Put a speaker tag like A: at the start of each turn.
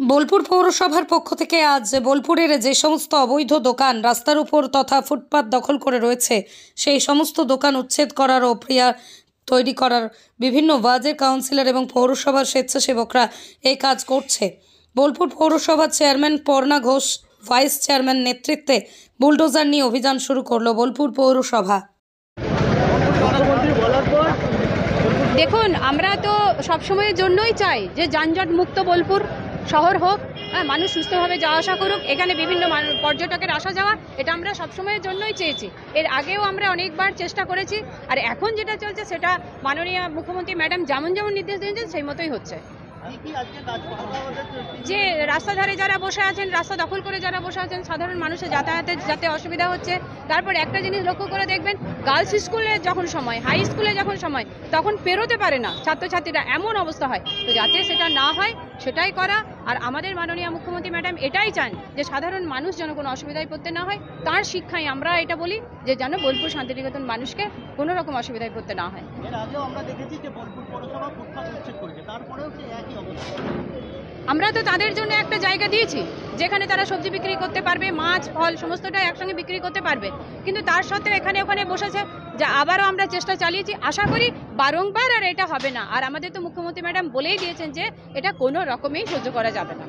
A: বোলপুর পৌরসভার পক্ষ থেকে আজ বোলপুরের যে সমস্ত অবৈধ দোকান রাস্তার উপর তথা ফুটপাত দখল করে রয়েছে সেই সমস্ত দোকান উচ্ছেদ করার ও তৈরি করার বিভিন্ন ওয়ার্ডের কাউন্সিলর এবং পৌরসভার স্বেচ্ছাসেবকরা এই কাজ করছে। বোলপুর পৌরসভার chairman Parna Ghosh vice chairman নেতৃত্বে বুলডোজার নিয়ে অভিযান শুরু করলো বোলপুর পৌরসভা।
B: দেখুন, আমরা তো সবসময়ের জন্যই চাই যে যানজট মুক্ত বোলপুর শহর হোক, মানুষ সুস্থভাবে যাওয়া আসা করুক। এখানে বিভিন্ন পর্যটকের আসা যাওয়া এটা আমরা সবসময়ের জন্যই চেয়েছি। এর আগেও আমরা অনেকবার চেষ্টা করেছি, আর এখন যেটা চলছে সেটা মাননীয় মুখ্যমন্ত্রী ম্যাডাম যেমন নির্দেশ দিয়েছেন সেই মতোই হচ্ছে। যে রাস্তা ধারে যারা বসে আছেন, রাস্তা দখল করে যারা বসে আছেন, সাধারণ মানুষের যাতায়াতের যাতে অসুবিধা হচ্ছে। তারপর একটা জিনিস লক্ষ্য করে দেখবেন, গার্লস স্কুলে যখন সময়, হাই স্কুলে যখন সময়, তখন পেরোতে পারে না ছাত্রছাত্রীরা, এমন অবস্থা হয়। তো যাতে সেটা না হয় সেটাই করা। আর আমাদের মাননীয় মুখ্যমন্ত্রী ম্যাডাম এটাই চান যে সাধারণ মানুষ যেন কোনো অসুবিধায় পড়তে না হয়। তার শিক্ষায় আমরা এটা বলি যে যেন বোলপুর শান্তিনিকেতন মানুষকে কোনো রকম অসুবিধায় পড়তে না হয়।
C: এর আগেও আমরা দেখেছি যে বোলপুর পৌরসভা ফুটপাত উচ্ছেদ করেছে, তারপরেও কি একই অবস্থা?
B: আমরা তো তাদের জন্য একটা জায়গা দিয়েছি যেখানে তারা সবজি বিক্রি করতে পারবে, মাছ ফল সমস্তটাই একসঙ্গে বিক্রি করতে পারবে, কিন্তু তার সত্ত্বেও এখানে ওখানে বসেছে। যা আবারও আমরা চেষ্টা চালিয়েছি, আশা করি বারংবার আর এটা হবে না। আর আমাদের তো মুখ্যমন্ত্রী ম্যাডাম বলেই দিয়েছেন যে এটা কোনো রকমেই সহ্য করা যাবে না।